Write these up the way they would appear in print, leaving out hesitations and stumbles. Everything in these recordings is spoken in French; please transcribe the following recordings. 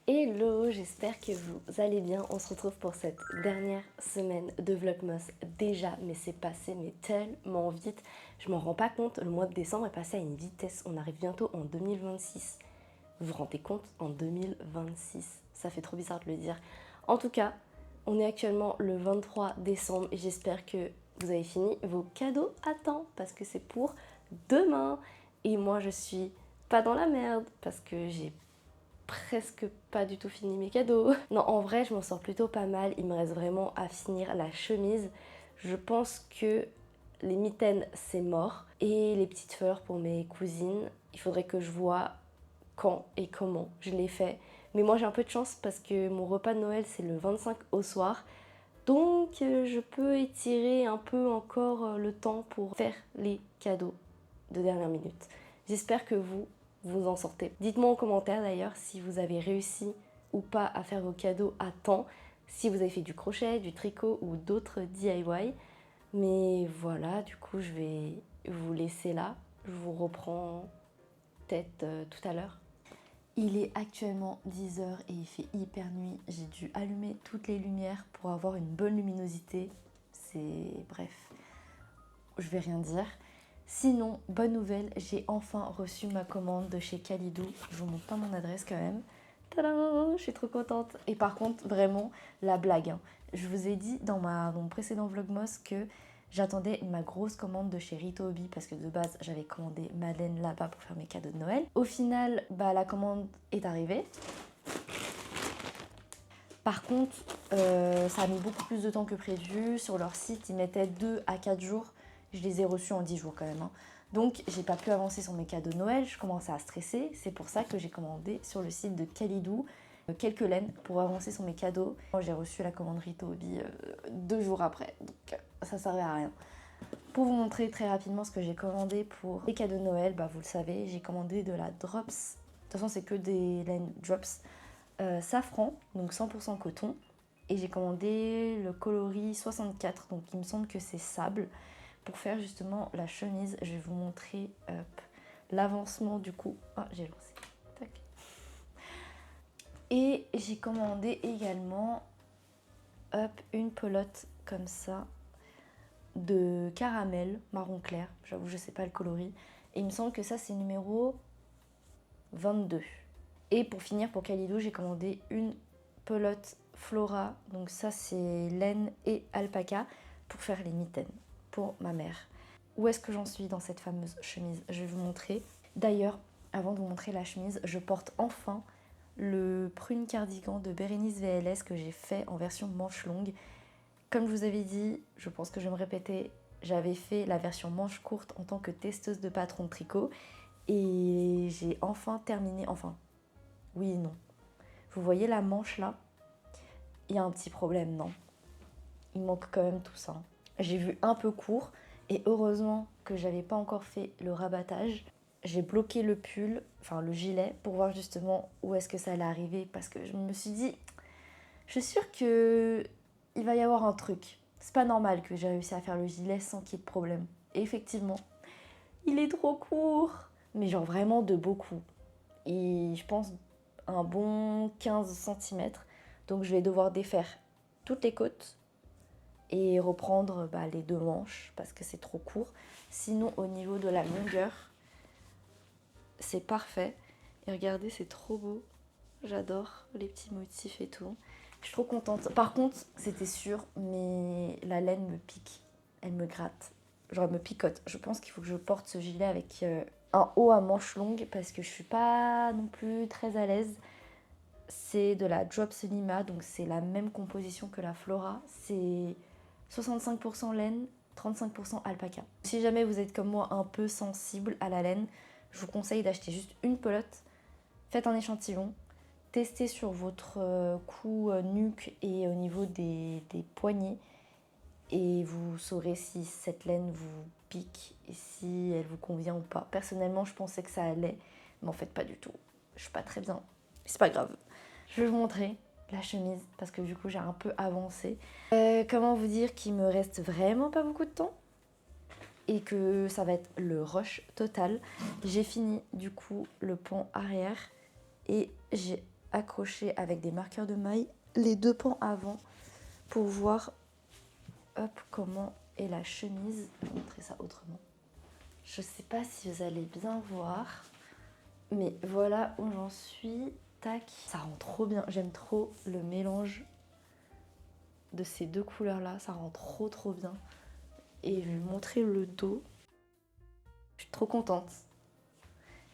Hello, j'espère que vous allez bien. On se retrouve pour cette dernière semaine de Vlogmas déjà, mais c'est passé mais tellement vite. Je m'en rends pas compte, le mois de décembre est passé à une vitesse. On arrive bientôt en 2026. Vous vous rendez compte? En 2026. Ça fait trop bizarre de le dire. En tout cas, on est actuellement le 23 décembre et j'espère que vous avez fini vos cadeaux à temps parce que c'est pour demain. Et moi, je suis pas dans la merde parce que j'ai presque pas du tout fini mes cadeaux. Non, en vrai, je m'en sors plutôt pas mal. Il me reste vraiment à finir la chemise. Je pense que les mitaines, c'est mort. Et les petites fleurs pour mes cousines, il faudrait que je vois quand et comment je les fais. Mais moi, j'ai un peu de chance parce que mon repas de Noël, c'est le 25 au soir. Donc, je peux étirer un peu encore le temps pour faire les cadeaux de dernière minute. J'espère que vous en sortez. Dites-moi en commentaire d'ailleurs si vous avez réussi ou pas à faire vos cadeaux à temps, si vous avez fait du crochet, du tricot ou d'autres DIY. Mais voilà, du coup, je vais vous laisser là. Je vous reprends peut-être tout à l'heure. Il est actuellement 10 h et il fait hyper nuit. J'ai dû allumer toutes les lumières pour avoir une bonne luminosité. C'est... bref, je vais rien dire. Sinon, bonne nouvelle, j'ai enfin reçu ma commande de chez Kalidou. Je vous montre pas mon adresse quand même. Tadam, je suis trop contente. Et par contre, vraiment, la blague. Hein. Je vous ai dit dans mon précédent Vlogmas que j'attendais ma grosse commande de chez Rito Hobby parce que de base, j'avais commandé Madeleine là-bas pour faire mes cadeaux de Noël. Au final, la commande est arrivée. Par contre, ça a mis beaucoup plus de temps que prévu. Sur leur site, ils mettaient 2 à 4 jours. Je les ai reçus en 10 jours quand même. Hein. Donc, j'ai pas pu avancer sur mes cadeaux de Noël. Je commençais à stresser. C'est pour ça que j'ai commandé sur le site de Kalidou quelques laines pour avancer sur mes cadeaux. J'ai reçu la commande Rito Hobby 2 jours après. Donc, ça servait à rien. Pour vous montrer très rapidement ce que j'ai commandé pour les cadeaux de Noël, vous le savez, j'ai commandé de la Drops. De toute façon, c'est que des laines Drops. Safran, donc 100% coton. Et j'ai commandé le coloris 64, donc il me semble que c'est sable. Pour faire justement la chemise, je vais vous montrer l'avancement du coup. Ah, j'ai lancé. Tac. Et j'ai commandé également une pelote comme ça de caramel marron clair. J'avoue, je sais pas le coloris. Et il me semble que ça, c'est numéro 22. Et pour finir, pour Kalidou, j'ai commandé une pelote Flora. Donc ça, c'est laine et alpaca pour faire les mitaines pour ma mère. Où est-ce que j'en suis dans cette fameuse chemise? Je vais vous montrer. D'ailleurs, avant de vous montrer la chemise, je porte enfin le prune cardigan de Bérénice VLS que j'ai fait en version manche longue. Comme je vous avais dit, je pense que je vais me répéter, j'avais fait la version manche courte en tant que testeuse de patron de tricot. Et j'ai enfin terminé, oui et non. Vous voyez la manche là? Il y a un petit problème, non? Il manque quand même tout ça. J'ai vu un peu court et heureusement que j'avais pas encore fait le rabattage. J'ai bloqué le pull, le gilet, pour voir justement où est-ce que ça allait arriver parce que je me suis dit, je suis sûre que il va y avoir un truc. C'est pas normal que j'ai réussi à faire le gilet sans qu'il y ait de problème. Et effectivement, il est trop court, mais genre vraiment de beaucoup. Et je pense un bon 15 cm. Donc je vais devoir défaire toutes les côtes et reprendre les 2 manches parce que c'est trop court. Sinon, au niveau de la longueur, c'est parfait. Et regardez, c'est trop beau. J'adore les petits motifs et tout. Je suis trop contente. Par contre, c'était sûr, mais la laine me pique. Elle me gratte. Genre, elle me picote. Je pense qu'il faut que je porte ce gilet avec un haut à manches longues parce que je suis pas non plus très à l'aise. C'est de la Drops Lima, donc c'est la même composition que la Flora. C'est 65% laine, 35% alpaca. Si jamais vous êtes comme moi un peu sensible à la laine, je vous conseille d'acheter juste une pelote. Faites un échantillon. Testez sur votre cou, nuque et au niveau des poignets. Et vous saurez si cette laine vous pique et si elle vous convient ou pas. Personnellement, je pensais que ça allait, mais en fait pas du tout. Je suis pas très bien. C'est pas grave. Je vais vous montrer la chemise parce que du coup j'ai un peu avancé. Comment vous dire qu'il me reste vraiment pas beaucoup de temps et que ça va être le rush total. J'ai fini du coup le pan arrière et j'ai accrocher avec des marqueurs de mailles les 2 pans avant pour voir comment est la chemise. Je vais montrer ça autrement. Je sais pas si vous allez bien voir, mais voilà où j'en suis. Tac, ça rend trop bien. J'aime trop le mélange de ces 2 couleurs là, ça rend trop bien. Et je vais vous montrer le dos. Je suis trop contente.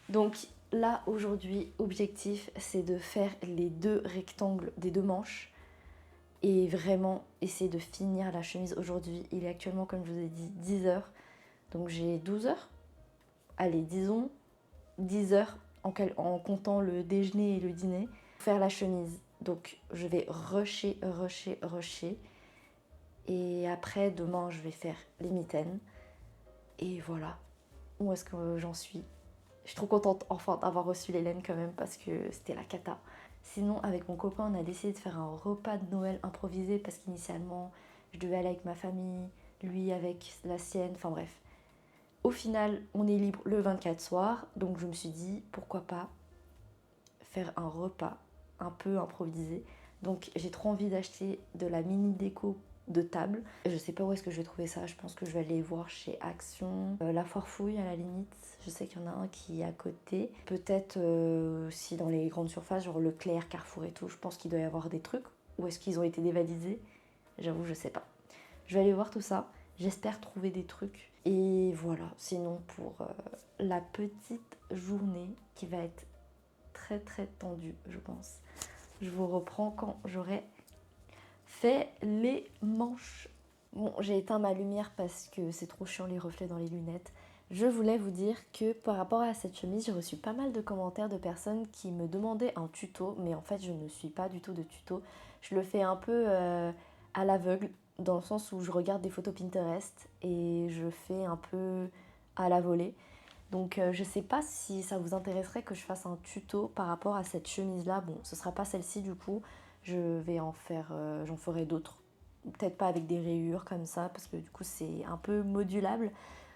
Donc là aujourd'hui, objectif c'est de faire les 2 rectangles des 2 manches et vraiment essayer de finir la chemise aujourd'hui. Il est actuellement, comme je vous ai dit, 10h, donc j'ai 12 heures. Allez, disons 10 heures en comptant le déjeuner et le dîner pour faire la chemise. Donc je vais rusher. Et après, demain, je vais faire les mitaines. Et voilà, où est-ce que j'en suis. Je suis trop contente enfin d'avoir reçu les laines quand même parce que c'était la cata. Sinon, avec mon copain, on a décidé de faire un repas de Noël improvisé parce qu'initialement, je devais aller avec ma famille, lui avec la sienne, enfin bref. Au final, on est libre le 24 soir, donc je me suis dit pourquoi pas faire un repas un peu improvisé. Donc j'ai trop envie d'acheter de la mini déco de table. Je sais pas où est-ce que je vais trouver ça, je pense que je vais aller voir chez Action, La Foire Fouille à la limite. Je sais qu'il y en a un qui est à côté. Peut-être aussi dans les grandes surfaces, genre Leclerc, Carrefour et tout, je pense qu'il doit y avoir des trucs. Ou est-ce qu'ils ont été dévalisés? J'avoue, je sais pas. Je vais aller voir tout ça. J'espère trouver des trucs. Et voilà, sinon pour la petite journée qui va être très tendue, je pense. Je vous reprends quand j'aurai fait les manches. Bon, j'ai éteint ma lumière parce que c'est trop chiant les reflets dans les lunettes. Je voulais vous dire que par rapport à cette chemise, j'ai reçu pas mal de commentaires de personnes qui me demandaient un tuto, mais en fait je ne suis pas du tout de tuto. Je le fais un peu à l'aveugle, dans le sens où je regarde des photos Pinterest et je fais un peu à la volée. Donc je sais pas si ça vous intéresserait que je fasse un tuto par rapport à cette chemise là. Bon, ce sera pas celle-ci du coup, je vais en faire, j'en ferai d'autres. Peut-être pas avec des rayures comme ça parce que du coup c'est un peu modulable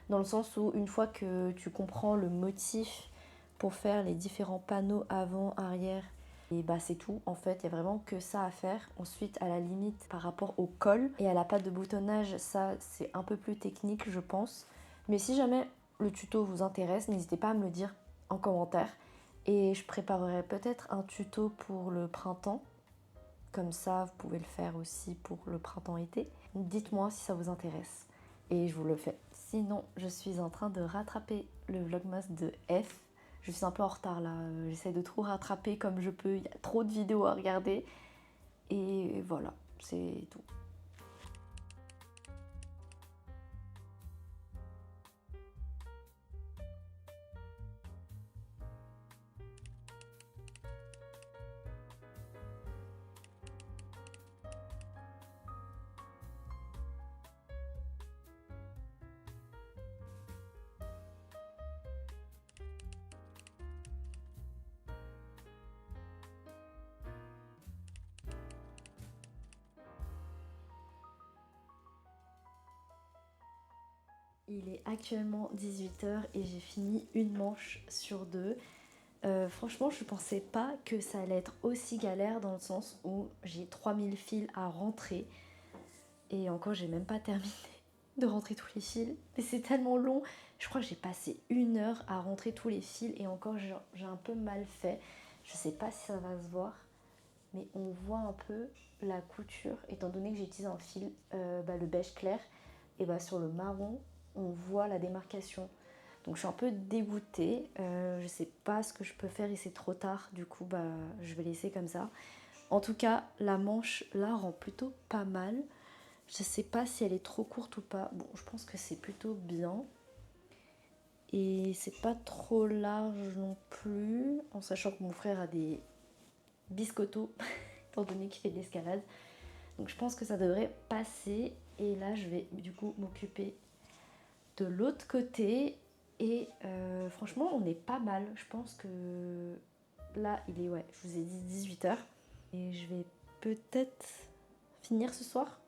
dans le sens où une fois que tu comprends le motif pour faire les différents panneaux avant, arrière, et bah c'est tout en fait, il y a vraiment que ça à faire. Ensuite à la limite par rapport au col et à la patte de boutonnage, ça c'est un peu plus technique je pense. Mais si jamais le tuto vous intéresse, n'hésitez pas à me le dire en commentaire et je préparerai peut-être un tuto pour le printemps. Comme ça, vous pouvez le faire aussi pour le printemps-été. Dites-moi si ça vous intéresse et je vous le fais. Sinon, je suis en train de rattraper le vlogmas de F. Je suis un peu en retard là, j'essaie de tout rattraper comme je peux. Il y a trop de vidéos à regarder et voilà, c'est tout. Il est actuellement 18h et j'ai fini une manche sur 2. Franchement, je pensais pas que ça allait être aussi galère dans le sens où j'ai 3000 fils à rentrer. Et encore, j'ai même pas terminé de rentrer tous les fils. Mais c'est tellement long. Je crois que j'ai passé 1 heure à rentrer tous les fils et encore, j'ai un peu mal fait. Je sais pas si ça va se voir, mais on voit un peu la couture. Étant donné que j'utilise un fil, le beige clair, et sur le marron, on voit la démarcation. Donc je suis un peu dégoûtée. Je sais pas ce que je peux faire et c'est trop tard. Du coup, je vais laisser comme ça. En tout cas, la manche là rend plutôt pas mal. Je sais pas si elle est trop courte ou pas. Bon, je pense que c'est plutôt bien. Et c'est pas trop large non plus. En sachant que mon frère a des biscottos, étant donné qu'il fait de l'escalade. Donc je pense que ça devrait passer. Et là, je vais du coup m'occuper de l'autre côté. Et franchement, on est pas mal. Je pense que là, il est, ouais, je vous ai dit 18h. Et je vais peut-être finir ce soir.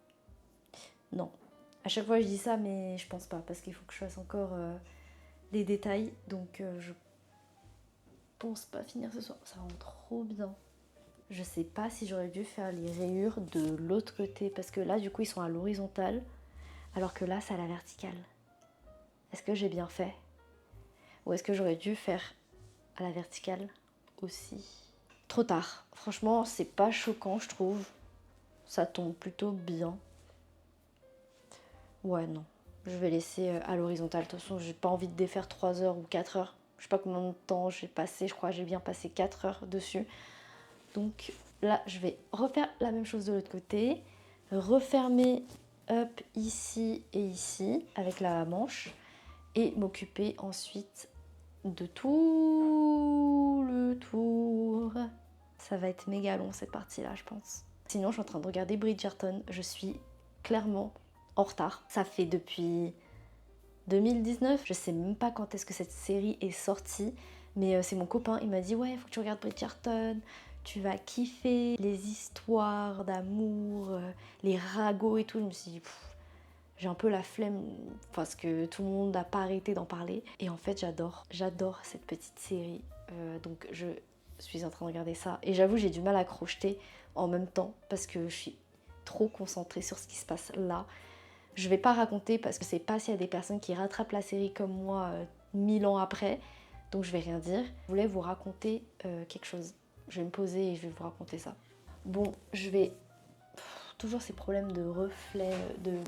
Non. À chaque fois, je dis ça, mais je pense pas. Parce qu'il faut que je fasse encore les détails. Donc, je pense pas finir ce soir. Ça rend trop bien. Je sais pas si j'aurais dû faire les rayures de l'autre côté parce que là du coup ils sont à l'horizontale alors que là c'est à la verticale. Est-ce que j'ai bien fait? Ou est-ce que j'aurais dû faire à la verticale aussi? Trop tard. Franchement c'est pas choquant je trouve. Ça tombe plutôt bien. Ouais non. Je vais laisser à l'horizontale. De toute façon j'ai pas envie de défaire 3 heures ou 4 heures. Je sais pas combien de temps j'ai passé. Je crois que j'ai bien passé 4 heures dessus. Donc là, je vais refaire la même chose de l'autre côté. Refermer up ici et ici avec la manche. Et m'occuper ensuite de tout le tour. Ça va être méga long cette partie-là, je pense. Sinon, je suis en train de regarder Bridgerton. Je suis clairement en retard. Ça fait depuis 2019. Je sais même pas quand est-ce que cette série est sortie. Mais c'est mon copain, il m'a dit ouais, il faut que tu regardes Bridgerton. Tu vas kiffer les histoires d'amour, les ragots et tout. Je me suis dit, j'ai un peu la flemme parce que tout le monde n'a pas arrêté d'en parler. Et en fait, j'adore cette petite série. Donc je suis en train de regarder ça. Et j'avoue, j'ai du mal à crocheter en même temps parce que je suis trop concentrée sur ce qui se passe là. Je vais pas raconter parce que c'est pas s'il y a des personnes qui rattrapent la série comme moi 1000 ans après. Donc je vais rien dire. Je voulais vous raconter quelque chose. Je vais me poser et je vais vous raconter ça. Bon, je vais... toujours ces problèmes de reflet de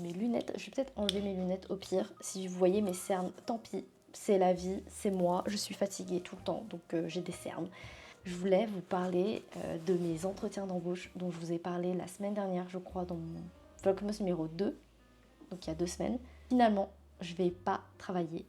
mes lunettes. Je vais peut-être enlever mes lunettes au pire. Si vous voyez mes cernes, tant pis. C'est la vie, c'est moi. Je suis fatiguée tout le temps, donc j'ai des cernes. Je voulais vous parler de mes entretiens d'embauche dont je vous ai parlé la semaine dernière, je crois, dans mon Vlogmas numéro 2. Donc il y a 2 semaines. Finalement, je vais pas travailler.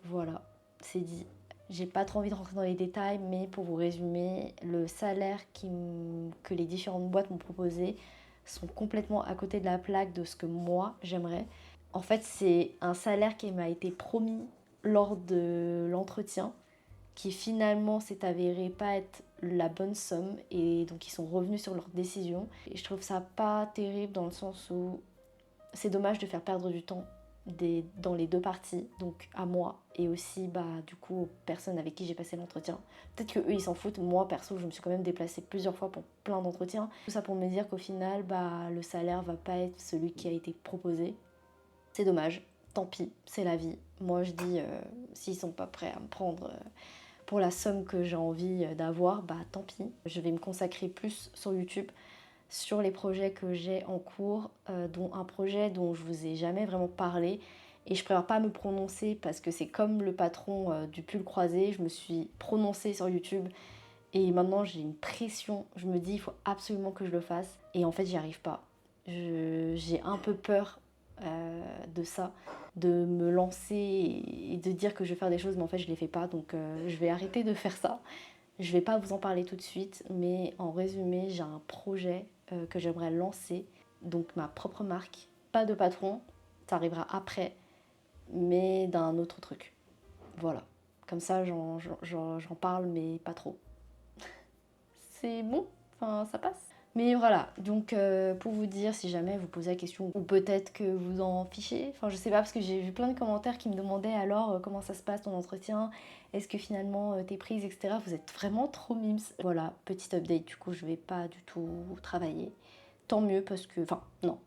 Voilà, c'est dit. J'ai pas trop envie de rentrer dans les détails, mais pour vous résumer, le salaire que les différentes boîtes m'ont proposé sont complètement à côté de la plaque de ce que moi j'aimerais. En fait, c'est un salaire qui m'a été promis lors de l'entretien, qui finalement s'est avéré pas être la bonne somme, et donc ils sont revenus sur leur décision. Et je trouve ça pas terrible dans le sens où c'est dommage de faire perdre du temps dans les deux parties, donc à moi et aussi du coup aux personnes avec qui j'ai passé l'entretien. Peut-être que eux ils s'en foutent, moi perso je me suis quand même déplacée plusieurs fois pour plein d'entretiens. Tout ça pour me dire qu'au final le salaire va pas être celui qui a été proposé. C'est dommage, tant pis, c'est la vie. Moi je dis s'ils sont pas prêts à me prendre pour la somme que j'ai envie d'avoir, tant pis. Je vais me consacrer plus sur YouTube sur les projets que j'ai en cours, dont un projet dont je vous ai jamais vraiment parlé, et je préfère pas me prononcer parce que c'est comme le patron du pull croisé, je me suis prononcée sur YouTube et maintenant j'ai une pression, je me dis il faut absolument que je le fasse et en fait j'y arrive pas. J'ai un peu peur de ça, de me lancer et de dire que je vais faire des choses mais en fait je les fais pas, donc je vais arrêter de faire ça. Je vais pas vous en parler tout de suite, mais en résumé, j'ai un projet que j'aimerais lancer, donc ma propre marque, pas de patron, ça arrivera après, mais d'un autre truc. Voilà, comme ça j'en parle, mais pas trop. C'est bon, enfin ça passe. Mais voilà, donc pour vous dire, si jamais vous posez la question, ou peut-être que vous en fichez, enfin je sais pas, parce que j'ai vu plein de commentaires qui me demandaient alors comment ça se passe ton entretien, est-ce que finalement t'es prise, etc. Vous êtes vraiment trop mimes. Voilà, petit update, du coup je vais pas du tout travailler. Tant mieux parce que, enfin non,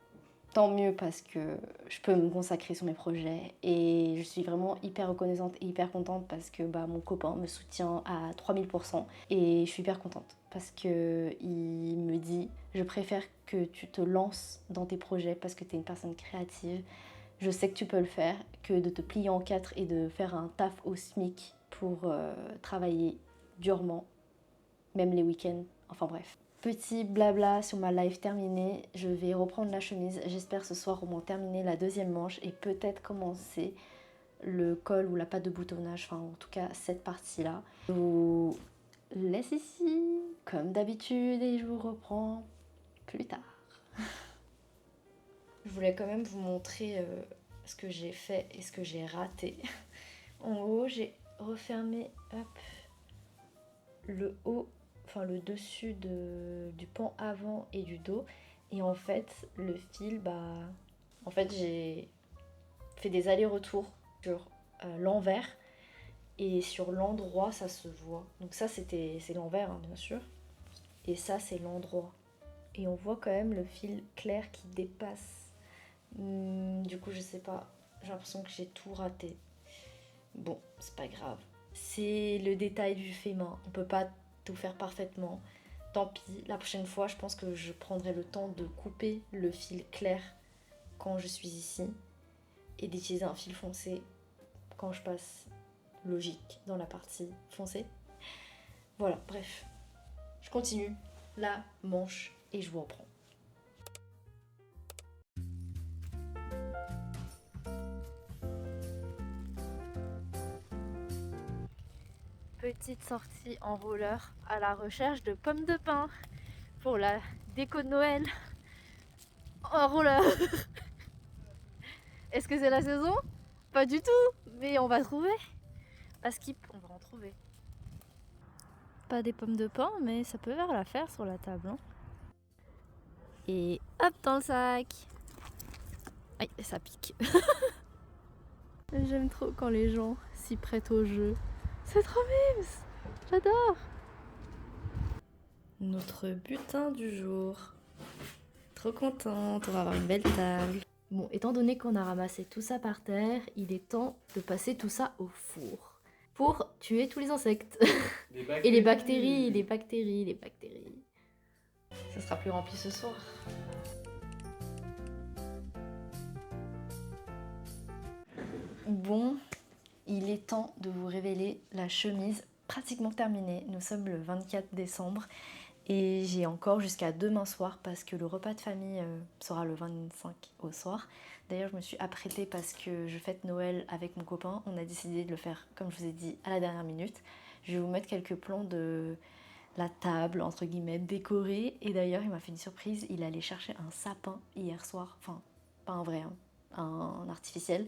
tant mieux parce que je peux me consacrer sur mes projets et je suis vraiment hyper reconnaissante et hyper contente parce que mon copain me soutient à 3000% et je suis hyper contente parce que il me dit je préfère que tu te lances dans tes projets parce que tu es une personne créative, je sais que tu peux le faire, que de te plier en quatre et de faire un taf au SMIC pour travailler durement, même les week-ends, enfin bref. Petit blabla sur ma live terminée, je vais reprendre la chemise, j'espère ce soir au moins terminer la deuxième manche et peut-être commencer le col ou la patte de boutonnage, enfin en tout cas cette partie-là. Je vous laisse ici comme d'habitude et je vous reprends plus tard. Je voulais quand même vous montrer ce que j'ai fait et ce que j'ai raté. En haut, j'ai refermé le haut, enfin le dessus du pan avant et du dos, et en fait le fil en fait j'ai fait des allers-retours sur l'envers et sur l'endroit ça se voit, donc ça c'est l'envers hein, bien sûr, Et ça, c'est l'endroit. Et on voit quand même le fil clair qui dépasse. Du coup, je sais pas. J'ai l'impression que j'ai tout raté. Bon, c'est pas grave. C'est le détail du fait main. On peut pas tout faire parfaitement. Tant pis. La prochaine fois, je pense que je prendrai le temps de couper le fil clair quand je suis ici. Et d'utiliser un fil foncé quand je passe logique dans la partie foncée. Voilà, bref. Je continue la manche et je vous reprends. Petite sortie en roller à la recherche de pommes de pin pour la déco de Noël en roller. Est-ce que c'est la saison? Pas du tout, mais on va trouver. À Skip, on va en trouver. Pas des pommes de pin, mais ça peut faire l'affaire sur la table. Hein. Et hop dans le sac. Aïe, ça pique. J'aime trop quand les gens s'y prêtent au jeu. C'est trop mimes. J'adore. Notre butin du jour. Trop contente, on va avoir une belle table. Bon, étant donné qu'on a ramassé tout ça par terre, il est temps de passer tout ça au four. Pour tuer tous les insectes. Et les bactéries. Ça sera plus rempli ce soir. Bon, il est temps de vous révéler la chemise pratiquement terminée. Nous sommes le 24 décembre et j'ai encore jusqu'à demain soir parce que le repas de famille sera le 25 au soir. D'ailleurs, je me suis apprêtée parce que je fête Noël avec mon copain. On a décidé de le faire, comme je vous ai dit, à la dernière minute. Je vais vous mettre quelques plans de la table, entre guillemets, décorée. Et d'ailleurs, il m'a fait une surprise. Il allait chercher un sapin hier soir. Enfin, pas un vrai, hein, un artificiel.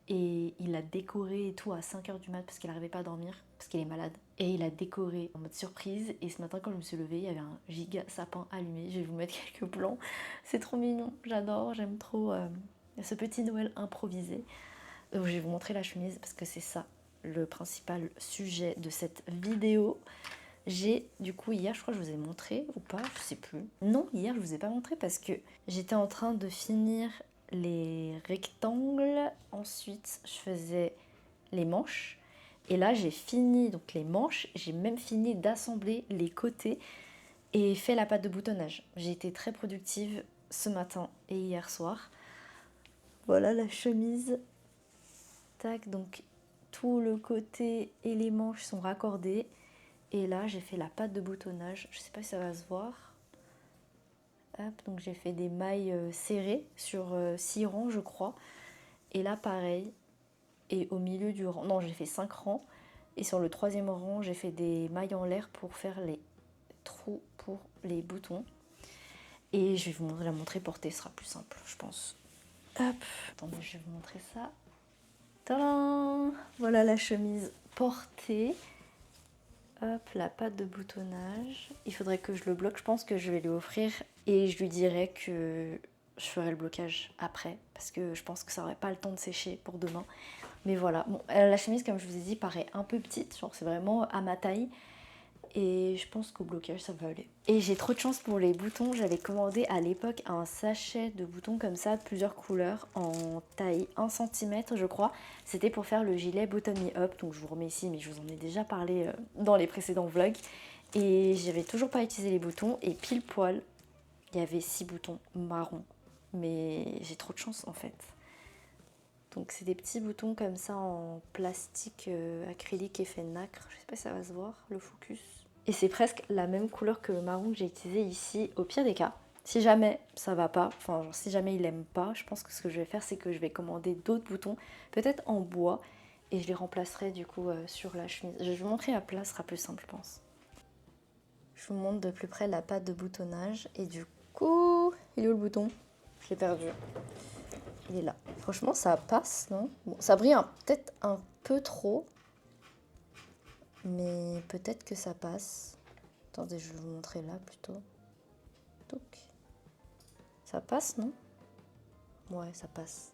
Et il a décoré et tout à 5h du mat parce qu'il n'arrivait pas à dormir, parce qu'il est malade. Et il a décoré en mode surprise. Et ce matin, quand je me suis levée, il y avait un giga sapin allumé. Je vais vous mettre quelques plans. C'est trop mignon. J'adore. J'aime trop ce petit Noël improvisé. Je vais vous montrer la chemise parce que c'est ça le principal sujet de cette vidéo. J'ai, du coup, hier, je crois que je vous ai montré ou pas, je sais plus. Non, hier, je vous ai pas montré parce que j'étais en train de finir les rectangles. Ensuite, je faisais les manches. Et là, j'ai fini donc les manches. J'ai même fini d'assembler les côtés et fait la pâte de boutonnage. J'ai été très productive ce matin et hier soir. Voilà la chemise. Tac, donc tout le côté et les manches sont raccordés. Et là, j'ai fait la pâte de boutonnage. Je sais pas si ça va se voir. Hop, donc j'ai fait des mailles serrées sur 6 rangs, je crois. Et là, pareil. Et au milieu du rang, non, j'ai fait 5 rangs. Et sur le 3e rang, j'ai fait des mailles en l'air pour faire les trous pour les boutons. Et je vais vous la montrer portée, ce sera plus simple, je pense. Hop, attendez, je vais vous montrer ça. Tadam! Voilà la chemise portée. Hop, la pâte de boutonnage. Il faudrait que je le bloque. Je pense que je vais lui offrir et je lui dirai que je ferai le blocage après parce que je pense que ça n'aurait pas le temps de sécher pour demain. Mais voilà. Bon, la chemise, comme je vous ai dit, paraît un peu petite. Genre, c'est vraiment à ma taille. Et je pense qu'au blocage, ça va aller. Et j'ai trop de chance pour les boutons. J'avais commandé à l'époque un sachet de boutons comme ça, de plusieurs couleurs, en taille 1 cm, je crois. C'était pour faire le gilet Button Me Up. Donc je vous remets ici, mais je vous en ai déjà parlé dans les précédents vlogs. Et j'avais toujours pas utilisé les boutons. Et pile poil, il y avait 6 boutons marrons. Mais j'ai trop de chance en fait. Donc c'est des petits boutons comme ça en plastique acrylique effet nacre. Je sais pas si ça va se voir, le focus. Et c'est presque la même couleur que le marron que j'ai utilisé ici, au pire des cas. Si jamais ça va pas, enfin genre si jamais il aime pas, je pense que ce que je vais faire c'est que je vais commander d'autres boutons, peut-être en bois, et je les remplacerai du coup sur la chemise. Je vais vous montrer à plat, ce sera plus simple je pense. Je vous montre de plus près la pâte de boutonnage, et du coup, il est où le bouton? Je l'ai perdu. Il est là. Franchement ça passe, non? Bon, ça brille peut-être un peu trop. Mais peut-être que ça passe. Attendez, je vais vous montrer là plutôt. Donc, ça passe, non? Ouais, ça passe.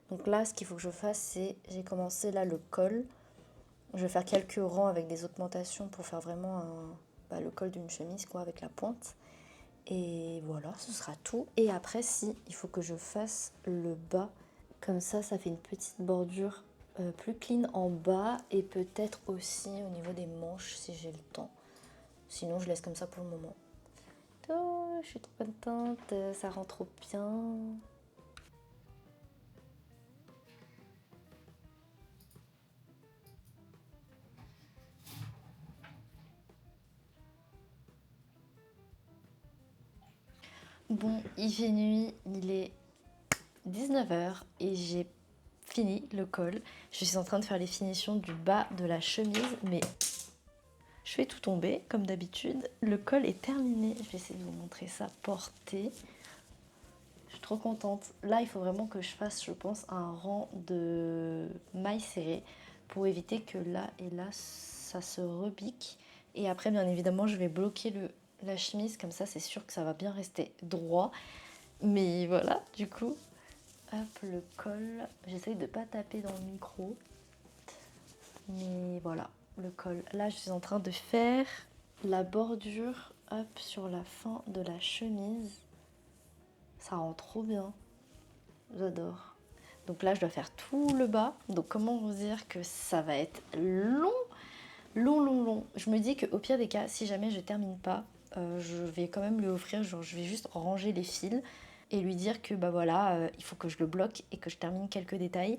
Donc là, ce qu'il faut que je fasse, c'est... J'ai commencé là le col. Je vais faire quelques rangs avec des augmentations pour faire vraiment le col d'une chemise quoi, avec la pointe. Et voilà, ce sera tout. Et après, si, il faut que je fasse le bas. Comme ça fait une petite bordure plus clean en bas et peut-être aussi au niveau des manches si j'ai le temps. Sinon, je laisse comme ça pour le moment. Oh, je suis trop contente, ça rend trop bien. Bon, il fait nuit, il est 19h et j'ai fini le col. Je suis en train de faire les finitions du bas de la chemise, mais je fais tout tomber comme d'habitude. Le col est terminé. Je vais essayer de vous montrer ça porté. Je suis trop contente. Là, il faut vraiment que je fasse, je pense, un rang de mailles serrées pour éviter que là et là, ça se rebique. Et après, bien évidemment, je vais bloquer la chemise. Comme ça, c'est sûr que ça va bien rester droit. Mais voilà, du coup, hop, le col. J'essaye de ne pas taper dans le micro. Mais voilà, le col. Là, je suis en train de faire la bordure, hop, sur la fin de la chemise. Ça rend trop bien. J'adore. Donc là, je dois faire tout le bas. Donc comment vous dire que ça va être long, long, long, long. Je me dis qu'au pire des cas, si jamais je termine pas, je vais quand même lui offrir, genre je vais juste ranger les fils et lui dire que bah voilà, il faut que je le bloque et que je termine quelques détails.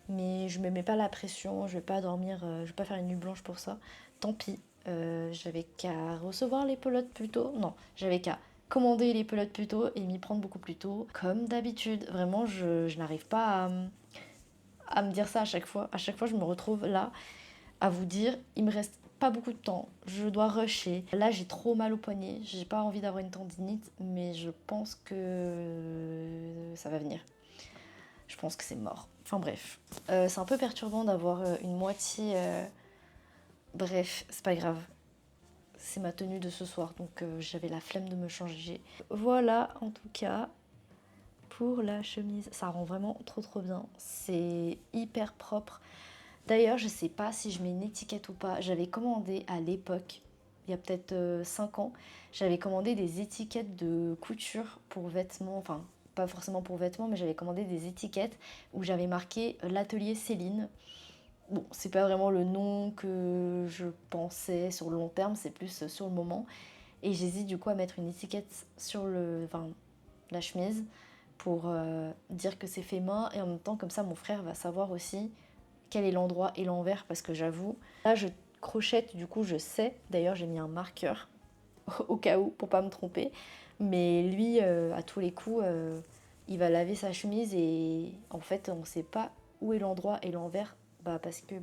Mais je me mets pas la pression, je vais pas dormir, je vais pas faire une nuit blanche pour ça. Tant pis, j'avais qu'à recevoir les pelotes plus tôt. Non, j'avais qu'à commander les pelotes plus tôt et m'y prendre beaucoup plus tôt. Comme d'habitude, vraiment, je n'arrive pas à me dire ça à chaque fois. À chaque fois, je me retrouve là à vous dire, il me reste pas beaucoup de temps, je dois rusher. Là, j'ai trop mal au poignet, j'ai pas envie d'avoir une tendinite, mais je pense que ça va venir. Je pense que c'est mort. Enfin bref, c'est un peu perturbant d'avoir une moitié. Bref, c'est pas grave. C'est ma tenue de ce soir, donc j'avais la flemme de me changer. Voilà, en tout cas, pour la chemise. Ça rend vraiment trop trop bien. C'est hyper propre. D'ailleurs, je sais pas si je mets une étiquette ou pas. J'avais commandé à l'époque, il y a peut-être 5 ans, j'avais commandé des étiquettes de couture pour vêtements, enfin pas forcément pour vêtements, mais j'avais commandé des étiquettes où j'avais marqué l'atelier Céline. Bon, c'est pas vraiment le nom que je pensais sur le long terme, c'est plus sur le moment. Et j'hésite du coup à mettre une étiquette sur la chemise pour dire que c'est fait main. Et en même temps, comme ça, mon frère va savoir aussi quel est l'endroit et l'envers. Parce que j'avoue, là, je crochette, du coup, je sais. D'ailleurs, j'ai mis un marqueur au cas où pour pas me tromper. Mais lui, à tous les coups, il va laver sa chemise et en fait, on sait pas où est l'endroit et l'envers. Parce que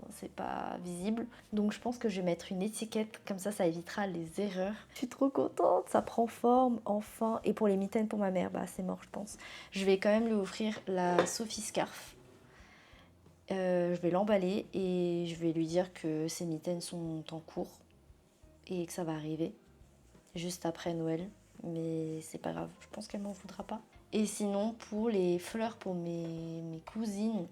c'est pas visible. Donc je pense que je vais mettre une étiquette, comme ça évitera les erreurs. Je suis trop contente, ça prend forme enfin. Et pour les mitaines pour ma mère, c'est mort je pense. Je vais quand même lui offrir la Sophie Scarf. Je vais l'emballer et je vais lui dire que ses mitaines sont en cours et que ça va arriver juste après Noël. Mais c'est pas grave, je pense qu'elle m'en voudra pas. Et sinon, pour les fleurs pour mes cousines,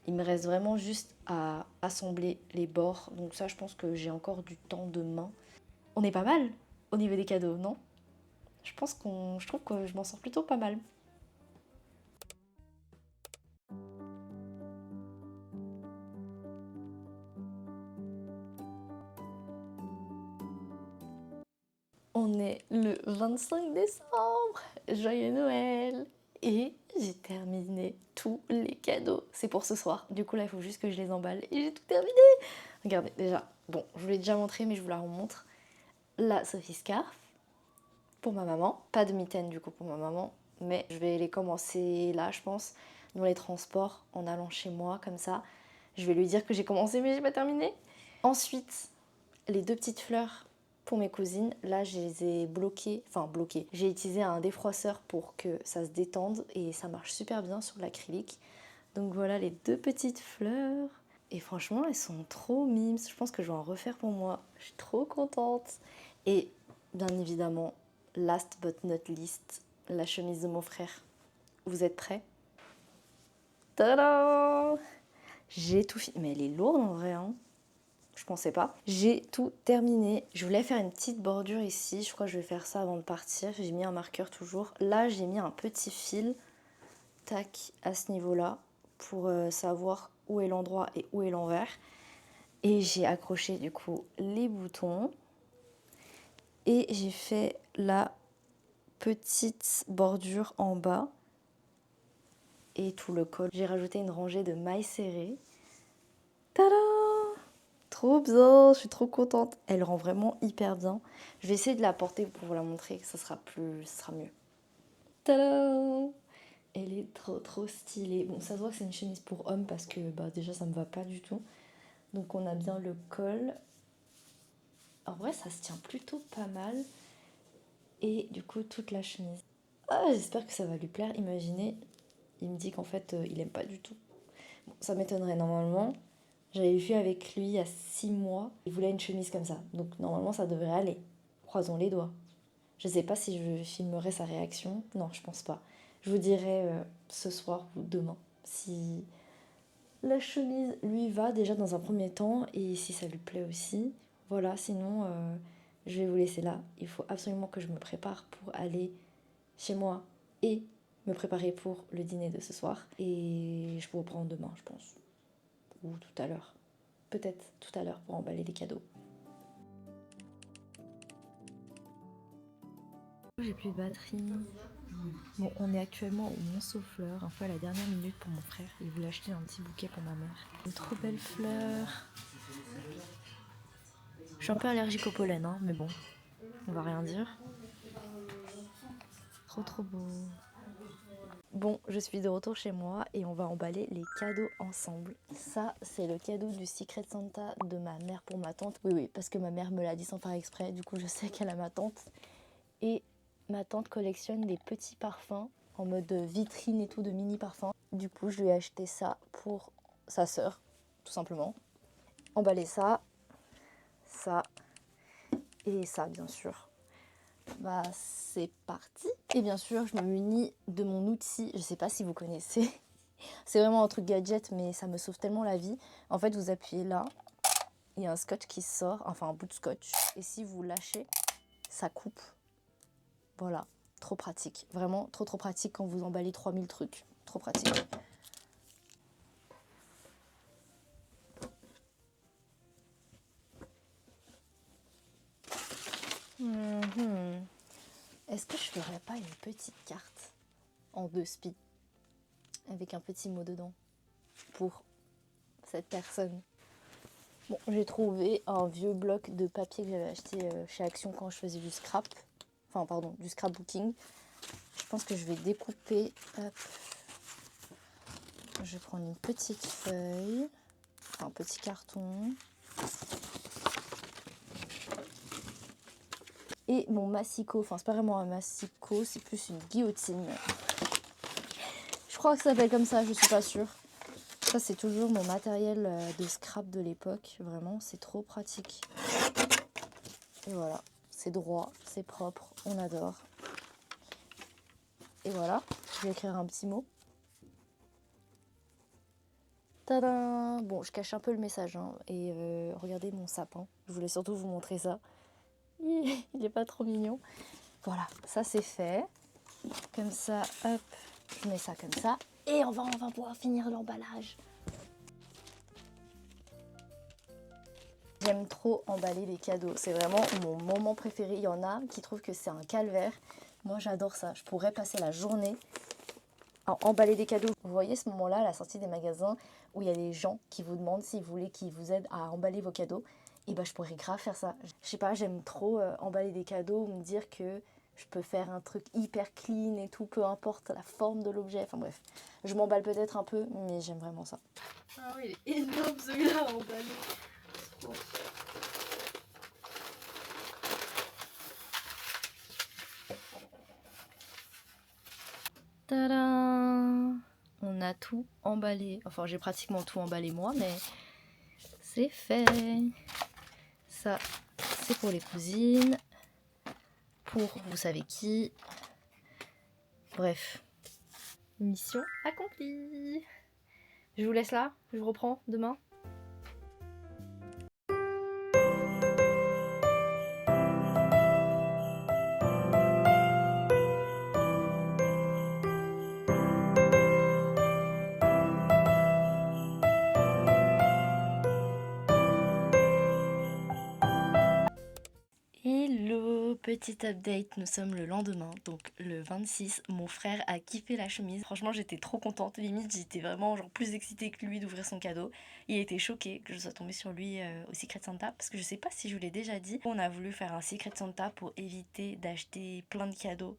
il me reste vraiment juste à assembler les bords. Donc ça, je pense que j'ai encore du temps demain. On est pas mal au niveau des cadeaux, non? Je trouve que je m'en sors plutôt pas mal. On est le 25 décembre, joyeux Noël! Et j'ai terminé tous les cadeaux. C'est pour ce soir. Du coup là, il faut juste que je les emballe et j'ai tout terminé. Regardez, déjà, bon, je vous l'ai déjà montré, mais je vous la remontre. La Sophie Scarf pour ma maman. Pas de mitaine du coup pour ma maman, mais je vais les commencer là, je pense, dans les transports, en allant chez moi, comme ça. Je vais lui dire que j'ai commencé, mais j'ai pas terminé. Ensuite, les deux petites fleurs pour mes cousines, là je les ai bloquées, enfin bloquées. J'ai utilisé un défroisseur pour que ça se détende et ça marche super bien sur l'acrylique. Donc voilà les deux petites fleurs. Et franchement, elles sont trop mimes. Je pense que je vais en refaire pour moi. Je suis trop contente. Et bien évidemment, last but not least, la chemise de mon frère. Vous êtes prêts? Tadam! J'ai tout fini. Mais elle est lourde en vrai, hein. Je pensais pas. J'ai tout terminé. Je voulais faire une petite bordure ici. Je crois que je vais faire ça avant de partir. J'ai mis un marqueur toujours. Là, j'ai mis un petit fil. Tac, à ce niveau-là. Pour savoir où est l'endroit et où est l'envers. Et j'ai accroché du coup les boutons. Et j'ai fait la petite bordure en bas. Et tout le col. J'ai rajouté une rangée de mailles serrées. Tada! Trop bien, je suis trop contente. Elle rend vraiment hyper bien. Je vais essayer de la porter pour vous la montrer, ça sera mieux. Tada! Elle est trop stylée. Bon, ça se voit que c'est une chemise pour homme parce que déjà ça me va pas du tout. Donc on a bien le col. En vrai, ça se tient plutôt pas mal. Et du coup, toute la chemise. Ah, j'espère que ça va lui plaire. Imaginez, il me dit qu'en fait, il aime pas du tout. Bon, ça m'étonnerait normalement. J'avais vu avec lui il y a 6 mois. Il voulait une chemise comme ça. Donc normalement, ça devrait aller. Croisons les doigts. Je sais pas si je filmerai sa réaction. Non, je pense pas. Je vous dirai ce soir ou demain si la chemise lui va déjà dans un premier temps et si ça lui plaît aussi. Voilà, sinon je vais vous laisser là. Il faut absolument que je me prépare pour aller chez moi et me préparer pour le dîner de ce soir. Et je peux reprendre demain, je pense. Ou tout à l'heure. Peut-être tout à l'heure pour emballer les cadeaux. J'ai plus de batterie. Bon, on est actuellement au Mont-Sauf-Fleur, un peu à la dernière minute pour mon frère. Il voulait acheter un petit bouquet pour ma mère. Une trop belle fleur. Je suis un peu allergique au pollen, hein, mais bon, on va rien dire. Trop beau. Bon, je suis de retour chez moi et on va emballer les cadeaux ensemble. Ça, c'est le cadeau du Secret Santa de ma mère pour ma tante. Oui, parce que ma mère me l'a dit sans faire exprès, du coup je sais qu'elle a ma tante. Et ma tante collectionne des petits parfums en mode vitrine et tout, de mini parfums. Du coup, je lui ai acheté ça pour sa sœur, tout simplement. Emballer ça et ça, bien sûr. C'est parti. Et bien sûr, je me munis de mon outil. Je sais pas si vous connaissez. C'est vraiment un truc gadget, mais ça me sauve tellement la vie. En fait, vous appuyez là. Il y a un scotch qui sort, enfin un bout de scotch. Et si vous lâchez, ça coupe. Voilà. Trop pratique. Vraiment trop pratique quand vous emballez 3000 trucs. Trop pratique. Est-ce que je ferais pas une petite carte en 2 spi avec un petit mot dedans pour cette personne? Bon, j'ai trouvé un vieux bloc de papier que j'avais acheté chez Action quand je faisais du scrap. Enfin, pardon, du scrapbooking. Je pense que je vais découper. Hop. Je vais prendre une petite feuille, un petit carton. Et mon massicot, enfin c'est pas vraiment un massicot, c'est plus une guillotine. Je crois que ça s'appelle comme ça, je suis pas sûre. Ça c'est toujours mon matériel de scrap de l'époque, vraiment c'est trop pratique. Et voilà, c'est droit, c'est propre, on adore. Et voilà, je vais écrire un petit mot. Tadam! Bon, je cache un peu le message, hein, et regardez mon sapin, je voulais surtout vous montrer ça. Il est pas trop mignon. Voilà, ça c'est fait. Comme ça, hop, je mets ça comme ça. Et on va pouvoir finir l'emballage. J'aime trop emballer les cadeaux. C'est vraiment mon moment préféré. Il y en a qui trouvent que c'est un calvaire. Moi, j'adore ça. Je pourrais passer la journée à emballer des cadeaux. Vous voyez ce moment-là, à la sortie des magasins, où il y a des gens qui vous demandent s'ils voulaient qu'ils vous aident à emballer vos cadeaux. Et je pourrais grave faire ça. Je sais pas, j'aime trop emballer des cadeaux, me dire que je peux faire un truc hyper clean et tout, peu importe la forme de l'objet. Enfin bref, je m'emballe peut-être un peu, mais j'aime vraiment ça. Ah oui, il est énorme celui-là à emballer. Trop. Tadam! On a tout emballé. Enfin, j'ai pratiquement tout emballé moi, mais c'est fait. Ça, c'est pour les cousines. Pour vous savez qui. Bref. Mission accomplie. Je vous laisse là. Je vous reprends demain. Hello, petit update, nous sommes le lendemain, donc le 26, mon frère a kiffé la chemise. Franchement j'étais trop contente, limite j'étais vraiment genre plus excitée que lui d'ouvrir son cadeau. Il était choqué que je sois tombée sur lui au Secret Santa, parce que je sais pas si je vous l'ai déjà dit, on a voulu faire un Secret Santa pour éviter d'acheter plein de cadeaux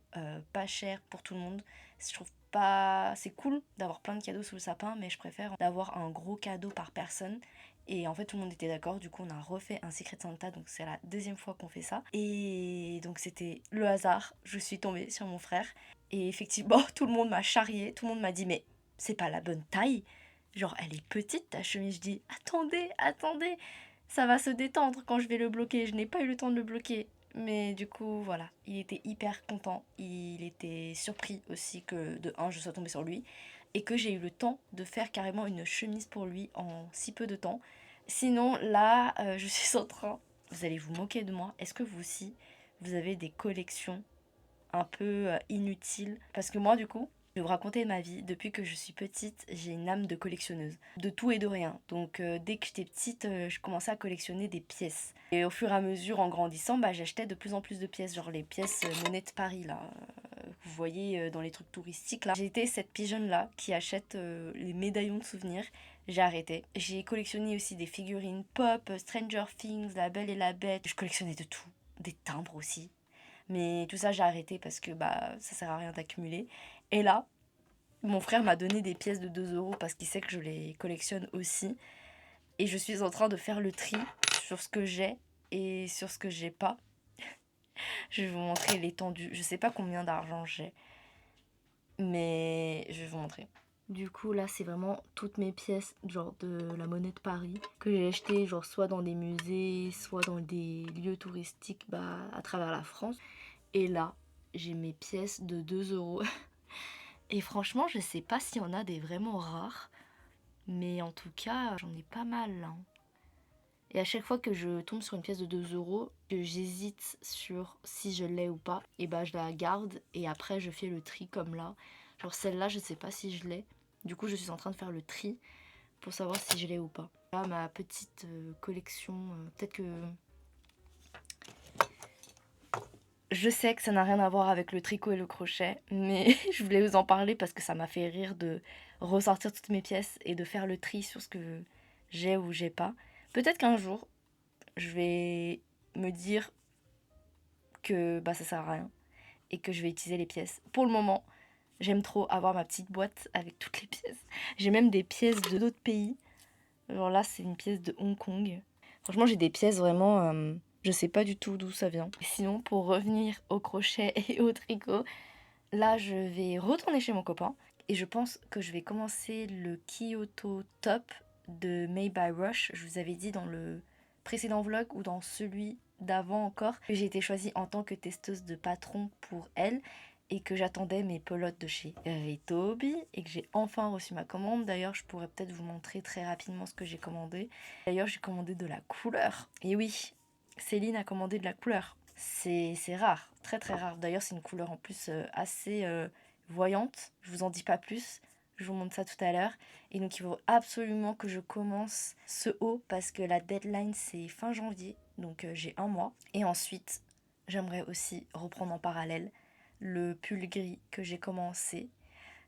pas chers pour tout le monde. Je trouve pas... C'est cool d'avoir plein de cadeaux sous le sapin, mais je préfère d'avoir un gros cadeau par personne. Et en fait, tout le monde était d'accord. Du coup, on a refait un Secret Santa. Donc, c'est la deuxième fois qu'on fait ça. Et donc, c'était le hasard. Je suis tombée sur mon frère. Et effectivement, tout le monde m'a charrié. Tout le monde m'a dit, mais c'est pas la bonne taille. Genre, elle est petite ta chemise. Je dis, attendez, attendez. Ça va se détendre quand je vais le bloquer. Je n'ai pas eu le temps de le bloquer. Mais du coup, voilà. Il était hyper content. Il était surpris aussi que, de un, je sois tombée sur lui. Et que j'ai eu le temps de faire carrément une chemise pour lui en si peu de temps. Sinon, là, je suis en train... Vous allez vous moquer de moi. Est-ce que vous aussi, vous avez des collections un peu inutiles? Parce que moi, du coup, je vais vous raconter ma vie. Depuis que je suis petite, j'ai une âme de collectionneuse. De tout et de rien. Donc, dès que j'étais petite, je commençais à collectionner des pièces. Et au fur et à mesure, en grandissant, bah, j'achetais de plus en plus de pièces. Genre les pièces monnaie de Paris, là. Vous voyez dans les trucs touristiques, là. J'ai été cette pigeonne-là qui achète les médaillons de souvenirs. J'ai arrêté. J'ai collectionné aussi des figurines pop, Stranger Things, La Belle et la Bête. Je collectionnais de tout. Des timbres aussi. Mais tout ça, j'ai arrêté parce que bah ça sert à rien d'accumuler. Et là, mon frère m'a donné des pièces de 2 € parce qu'il sait que je les collectionne aussi. Et je suis en train de faire le tri sur ce que j'ai et sur ce que j'ai pas. Je vais vous montrer l'étendue. Je sais pas combien d'argent j'ai, mais je vais vous montrer. Du coup, là, c'est vraiment toutes mes pièces, genre de la monnaie de Paris, que j'ai achetées, genre soit dans des musées, soit dans des lieux touristiques bah, à travers la France. Et là, j'ai mes pièces de 2 €. Et franchement, je sais pas s'il y en a des vraiment rares, mais en tout cas, j'en ai pas mal là. Et à chaque fois que je tombe sur une pièce de 2 €, que j'hésite sur si je l'ai ou pas, et bah je la garde et après je fais le tri comme là. Genre celle-là, je sais pas si je l'ai. Du coup, je suis en train de faire le tri pour savoir si je l'ai ou pas. Là, ma petite collection, peut-être que... Je sais que ça n'a rien à voir avec le tricot et le crochet, mais je voulais vous en parler parce que ça m'a fait rire de ressortir toutes mes pièces et de faire le tri sur ce que j'ai ou j'ai pas. Peut-être qu'un jour, je vais me dire que bah, ça sert à rien et que je vais utiliser les pièces. Pour le moment, j'aime trop avoir ma petite boîte avec toutes les pièces. J'ai même des pièces de d'autres pays. Genre là, c'est une pièce de Hong Kong. Franchement, j'ai des pièces vraiment... je sais pas du tout d'où ça vient. Sinon, pour revenir au crochet et au tricot, là, je vais retourner chez mon copain. Et je pense que je vais commencer le Kyoto Top de Made by Rush. Je vous avais dit dans le précédent vlog ou dans celui d'avant encore que j'ai été choisie en tant que testeuse de patron pour elle et que j'attendais mes pelotes de chez Ritobi et que j'ai enfin reçu ma commande. D'ailleurs, je pourrais peut-être vous montrer très rapidement ce que j'ai commandé. D'ailleurs, j'ai commandé de la couleur. Et oui, Céline a commandé de la couleur. C'est rare, très très rare. D'ailleurs, c'est une couleur en plus assez voyante. Je vous en dis pas plus. Je vous montre ça tout à l'heure. Et donc, il faut absolument que je commence ce haut parce que la deadline, c'est fin janvier. Donc, j'ai un mois. Et ensuite, j'aimerais aussi reprendre en parallèle le pull gris que j'ai commencé.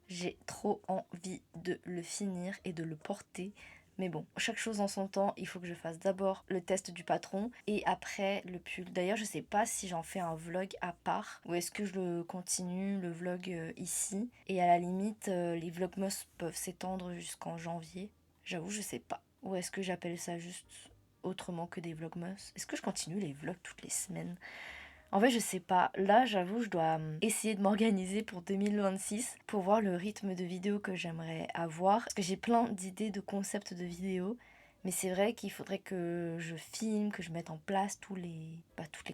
J'ai trop envie de le finir et de le porter. Mais bon, chaque chose en son temps, il faut que je fasse d'abord le test du patron et après le pull. D'ailleurs, je sais pas si j'en fais un vlog à part ou est-ce que je le continue, le vlog ici. Et à la limite, les vlogmas peuvent s'étendre jusqu'en janvier. J'avoue, je sais pas. Ou est-ce que j'appelle ça juste autrement que des vlogmas? Est-ce que je continue les vlogs toutes les semaines? En fait, je sais pas. Là, j'avoue, je dois essayer de m'organiser pour 2026 pour voir le rythme de vidéos que j'aimerais avoir. Parce que j'ai plein d'idées de concepts de vidéos. Mais c'est vrai qu'il faudrait que je filme, que je mette en place tous les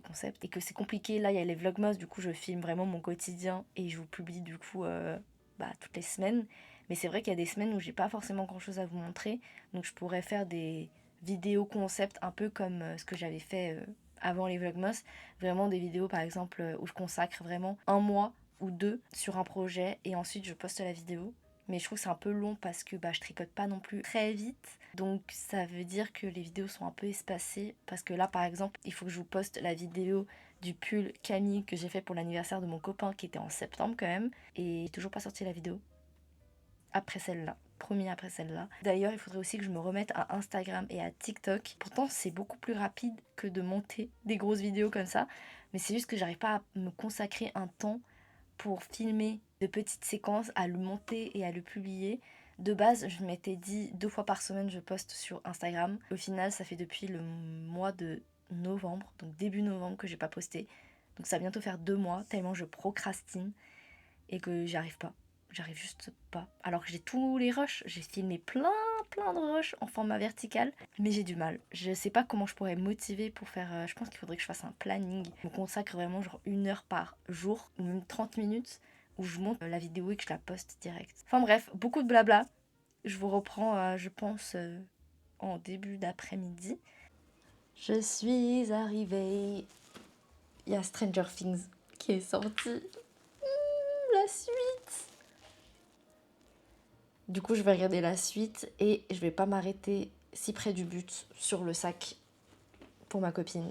concepts. Et que c'est compliqué. Là, il y a les vlogmas. Du coup, je filme vraiment mon quotidien. Et je vous publie du coup toutes les semaines. Mais c'est vrai qu'il y a des semaines où j'ai pas forcément grand chose à vous montrer. Donc je pourrais faire des vidéos concepts un peu comme ce que j'avais fait avant les vlogmas, vraiment des vidéos par exemple où je consacre vraiment un mois ou deux sur un projet et ensuite je poste la vidéo. Mais je trouve que c'est un peu long parce que je tricote pas non plus très vite. Donc ça veut dire que les vidéos sont un peu espacées. Parce que là par exemple, il faut que je vous poste la vidéo du pull Camille que j'ai fait pour l'anniversaire de mon copain qui était en septembre quand même. Et j'ai toujours pas sorti la vidéo. Après celle-là. Promis après celle-là. D'ailleurs, il faudrait aussi que je me remette à Instagram et à TikTok. Pourtant, c'est beaucoup plus rapide que de monter des grosses vidéos comme ça. Mais c'est juste que j'arrive pas à me consacrer un temps pour filmer de petites séquences, à le monter et à le publier. De base, je m'étais dit 2 fois par semaine, je poste sur Instagram. Au final, ça fait depuis le mois de novembre, donc début novembre, que j'ai pas posté. Donc ça va bientôt faire 2 mois, tellement je procrastine et que j'y arrive pas. J'arrive juste pas. Alors que j'ai tous les rushs, j'ai filmé plein de rushs en format vertical, mais j'ai du mal. Je sais pas comment je pourrais me motiver pour faire. Je pense qu'il faudrait que je fasse un planning. Je me consacre vraiment genre 1 heure par jour, ou même 30 minutes, où je monte la vidéo et que je la poste direct. Enfin bref, beaucoup de blabla. Je vous reprends, je pense, en début d'après-midi. Je suis arrivée. Il y a Stranger Things qui est sorti. La suite. Du coup, je vais regarder la suite et je vais pas m'arrêter si près du but sur le sac pour ma copine.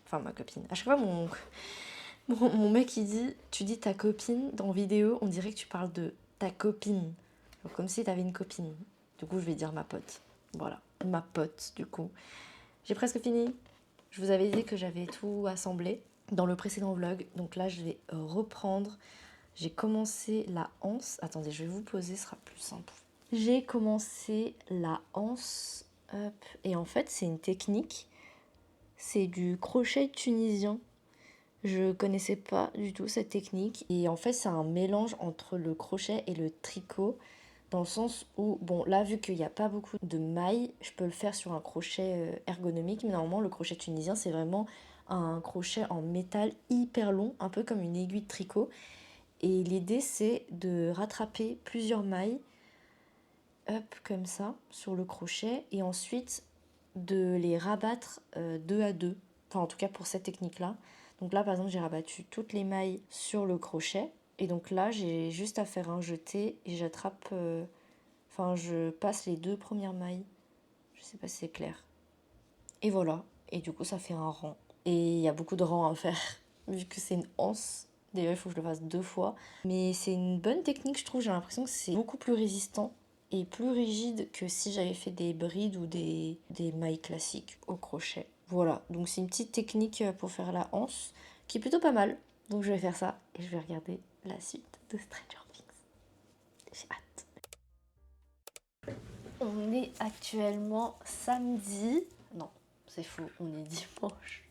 Enfin, ma copine. À chaque fois, mon mec, il dit, tu dis ta copine dans vidéo, on dirait que tu parles de ta copine. Donc, comme si t'avais une copine. Du coup, je vais dire ma pote. Voilà, ma pote, du coup. J'ai presque fini. Je vous avais dit que j'avais tout assemblé dans le précédent vlog. Donc là, je vais reprendre. J'ai commencé la anse. Attendez, je vais vous poser, ce sera plus simple. J'ai commencé la anse. Hop. Et en fait, c'est une technique. C'est du crochet tunisien. Je connaissais pas du tout cette technique. Et en fait, c'est un mélange entre le crochet et le tricot. Dans le sens où, bon, là, vu qu'il n'y a pas beaucoup de mailles, je peux le faire sur un crochet ergonomique. Mais normalement, le crochet tunisien, c'est vraiment un crochet en métal hyper long, un peu comme une aiguille de tricot. Et l'idée, c'est de rattraper plusieurs mailles, hop, comme ça, sur le crochet, et ensuite de les rabattre 2 à 2. Enfin, en tout cas, pour cette technique-là. Donc là, par exemple, j'ai rabattu toutes les mailles sur le crochet. Et donc là, j'ai juste à faire un jeté et j'attrape... Enfin, je passe les 2 premières mailles. Je sais pas si c'est clair. Et voilà. Et du coup, ça fait un rang. Et il y a beaucoup de rangs à faire, vu que c'est une anse. D'ailleurs, il faut que je le fasse 2 fois. Mais c'est une bonne technique, je trouve. J'ai l'impression que c'est beaucoup plus résistant et plus rigide que si j'avais fait des brides ou des mailles classiques au crochet. Voilà, donc c'est une petite technique pour faire la anse qui est plutôt pas mal. Donc je vais faire ça et je vais regarder la suite de Stranger Things. J'ai hâte. On est actuellement samedi. Non, c'est faux, on est dimanche.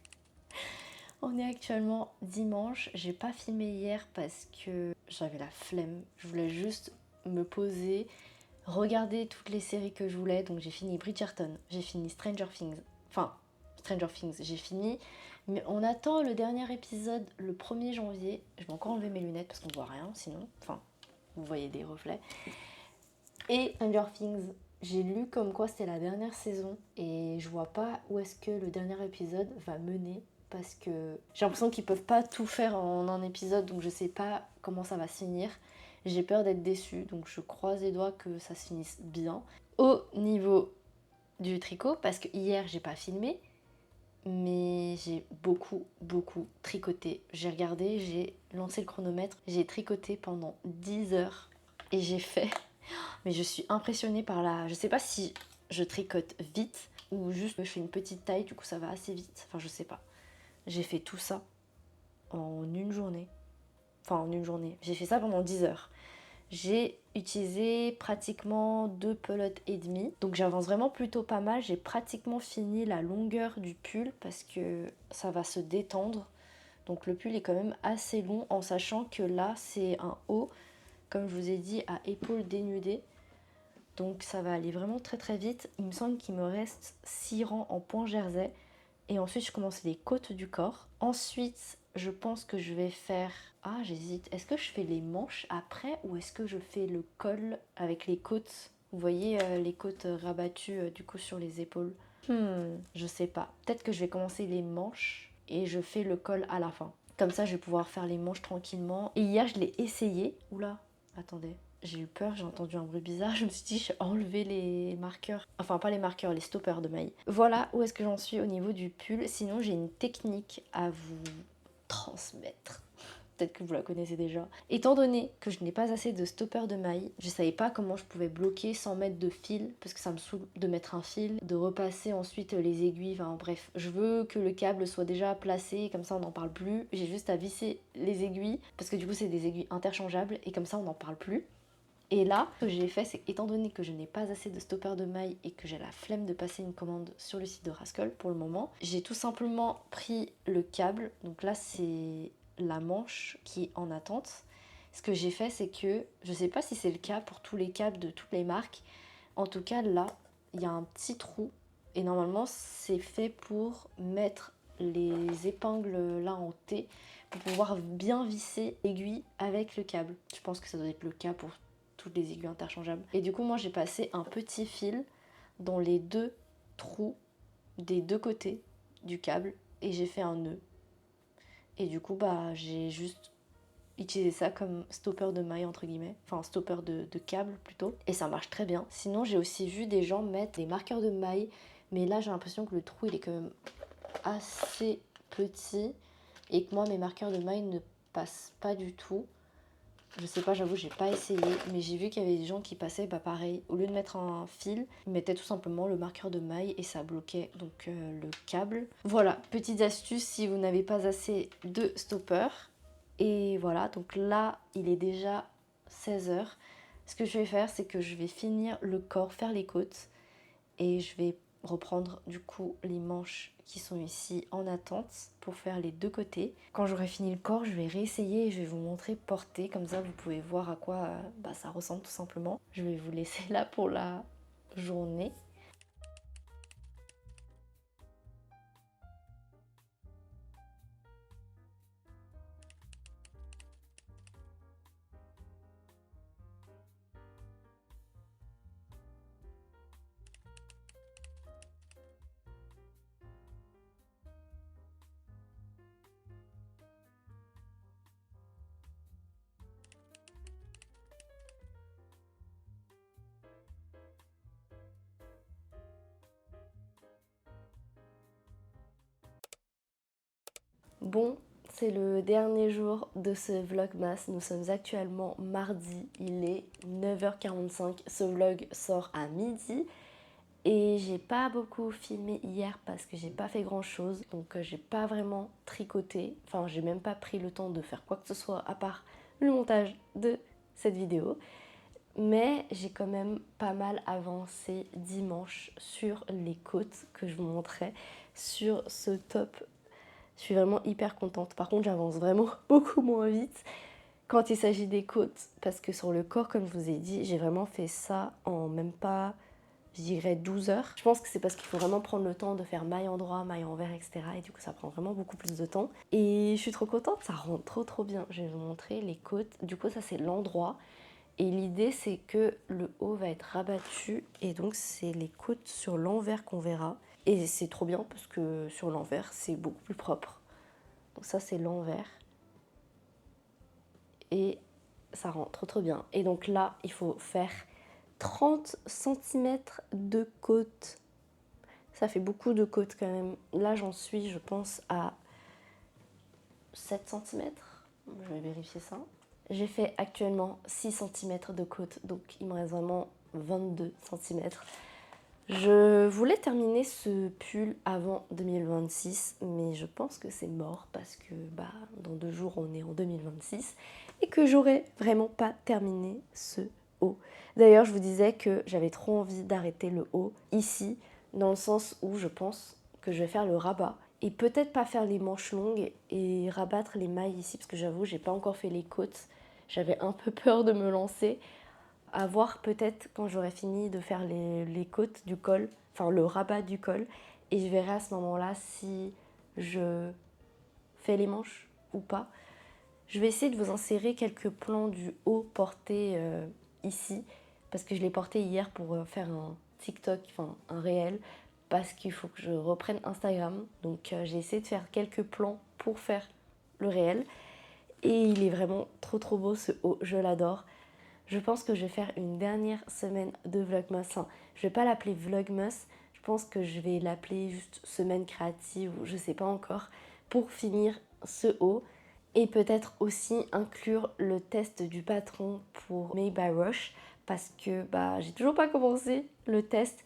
On est actuellement dimanche. J'ai pas filmé hier parce que j'avais la flemme. Je voulais juste me poser, regarder toutes les séries que je voulais. Donc j'ai fini Bridgerton, j'ai fini Stranger Things. Enfin, Stranger Things, j'ai fini. Mais on attend le dernier épisode le 1er janvier. Je vais encore enlever mes lunettes parce qu'on voit rien sinon. Enfin, vous voyez des reflets. Et Stranger Things, j'ai lu comme quoi c'était la dernière saison et je vois pas où est-ce que le dernier épisode va mener parce que j'ai l'impression qu'ils peuvent pas tout faire en un épisode, donc je sais pas comment ça va se finir. J'ai peur d'être déçue, donc je croise les doigts que ça se finisse bien. Au niveau du tricot, parce que hier j'ai pas filmé, mais j'ai beaucoup tricoté. J'ai regardé, j'ai lancé le chronomètre, j'ai tricoté pendant 10 heures et j'ai fait... Mais je suis impressionnée par la... Je sais pas si je tricote vite ou juste je fais une petite taille, du coup ça va assez vite. Enfin, je sais pas. J'ai fait tout ça en une journée. Enfin, en une journée. J'ai fait ça pendant 10 heures. J'ai utilisé pratiquement 2 pelotes et demie. Donc j'avance vraiment plutôt pas mal. J'ai pratiquement fini la longueur du pull parce que ça va se détendre. Donc le pull est quand même assez long en sachant que là c'est un haut, comme je vous ai dit, à épaules dénudées. Donc ça va aller vraiment très vite. Il me semble qu'il me reste 6 rangs en point jersey. Et ensuite je commence les côtes du corps. Ensuite je pense que je vais faire... Ah, j'hésite. Est-ce que je fais les manches après ou est-ce que je fais le col avec les côtes? Vous voyez les côtes rabattues du coup sur les épaules. Je sais pas. Peut-être que je vais commencer les manches et je fais le col à la fin. Comme ça je vais pouvoir faire les manches tranquillement. Et hier je l'ai essayé. Oula, attendez. j'ai eu peur, j'ai entendu un bruit bizarre, je me suis dit j'ai enlevé les marqueurs, enfin pas les marqueurs, les stoppers de mailles. Voilà où est-ce que j'en suis au niveau du pull, sinon j'ai une technique à vous transmettre. Peut-être que vous la connaissez déjà. Étant donné que je n'ai pas assez de stopper de mailles, je savais pas comment je pouvais bloquer sans mettre de fil, parce que ça me saoule de mettre un fil, de repasser ensuite les aiguilles, enfin bref. Je veux que le câble soit déjà placé, comme ça on n'en parle plus. J'ai juste à visser les aiguilles, parce que du coup c'est des aiguilles interchangeables, et comme ça on n'en parle plus. Et là, ce que j'ai fait, c'est étant donné que je n'ai pas assez de stopper de mailles et que j'ai la flemme de passer une commande sur le site de Rascal pour le moment, j'ai tout simplement pris le câble. Donc là, c'est la manche qui est en attente. Ce que j'ai fait, c'est que, je sais pas si c'est le cas pour tous les câbles de toutes les marques, en tout cas là, il y a un petit trou et normalement c'est fait pour mettre les épingles là en T pour pouvoir bien visser l'aiguille avec le câble. Je pense que ça doit être le cas pour toutes les aiguilles interchangeables. Et du coup moi j'ai passé un petit fil dans les deux trous des deux côtés du câble et j'ai fait un nœud. Et du coup bah j'ai juste utilisé ça comme stopper de maille entre guillemets, enfin stopper de câble plutôt, et ça marche très bien. Sinon j'ai aussi vu des gens mettre des marqueurs de maille, mais là j'ai l'impression que le trou il est quand même assez petit et que moi mes marqueurs de maille ne passent pas du tout. Je sais pas, j'avoue, j'ai pas essayé, mais j'ai vu qu'il y avait des gens qui passaient, bah pareil, au lieu de mettre un fil, ils mettaient tout simplement le marqueur de maille et ça bloquait donc le câble. Voilà, petite astuce si vous n'avez pas assez de stopper. Et voilà, donc là, il est déjà 16h. Ce que je vais faire, c'est que je vais finir le corps, faire les côtes, et je vais reprendre du coup les manches qui sont ici en attente pour faire les deux côtés. Quand j'aurai fini le corps, je vais réessayer et je vais vous montrer porter, comme ça vous pouvez voir à quoi ça ressemble tout simplement. Je vais vous laisser là pour la journée. Bon, c'est le dernier jour de ce vlogmas. Nous sommes actuellement mardi, il est 9h45. Ce vlog sort à midi. Et j'ai pas beaucoup filmé hier parce que j'ai pas fait grand chose. Donc j'ai pas vraiment tricoté. Enfin, j'ai même pas pris le temps de faire quoi que ce soit à part le montage de cette vidéo. Mais j'ai quand même pas mal avancé dimanche sur les côtes que je vous montrais sur ce top. Je suis vraiment hyper contente. Par contre, j'avance vraiment beaucoup moins vite quand il s'agit des côtes. Parce que sur le corps, comme je vous ai dit, j'ai vraiment fait ça en même pas, je dirais 12 heures. Je pense que c'est parce qu'il faut vraiment prendre le temps de faire maille endroit, maille envers, etc. Et du coup, ça prend vraiment beaucoup plus de temps. Et je suis trop contente, ça rend trop bien. Je vais vous montrer les côtes. Du coup, ça, c'est l'endroit. Et l'idée, c'est que le haut va être rabattu. Et donc, c'est les côtes sur l'envers qu'on verra. Et c'est trop bien parce que sur l'envers, c'est beaucoup plus propre. Donc ça, c'est l'envers. Et ça rend trop bien. Et donc là, il faut faire 30 cm de côte. Ça fait beaucoup de côte quand même. Là, j'en suis, je pense, à 7 cm. Je vais vérifier ça. J'ai fait actuellement 6 cm de côte, donc il me reste vraiment 22 cm. Je voulais terminer ce pull avant 2026, mais je pense que c'est mort parce que dans 2 jours, on est en 2026 et que j'aurais vraiment pas terminé ce haut. D'ailleurs, je vous disais que j'avais trop envie d'arrêter le haut ici, dans le sens où je pense que je vais faire le rabat et peut-être pas faire les manches longues et rabattre les mailles ici, parce que j'avoue, j'ai pas encore fait les côtes. J'avais un peu peur de me lancer. À voir peut-être quand j'aurai fini de faire les côtes du col, enfin le rabat du col, et je verrai à ce moment-là si je fais les manches ou pas. Je vais essayer de vous insérer quelques plans du haut porté ici, parce que je l'ai porté hier pour faire un TikTok, enfin un réel, parce qu'il faut que je reprenne Instagram. Donc j'ai essayé de faire quelques plans pour faire le réel, et il est vraiment trop beau ce haut, je l'adore. Je pense que je vais faire une dernière semaine de Vlogmas. Enfin, je vais pas l'appeler Vlogmas, je pense que je vais l'appeler juste semaine créative ou je sais pas encore, pour finir ce haul. Et peut-être aussi inclure le test du patron pour Made by Rush parce que j'ai toujours pas commencé le test,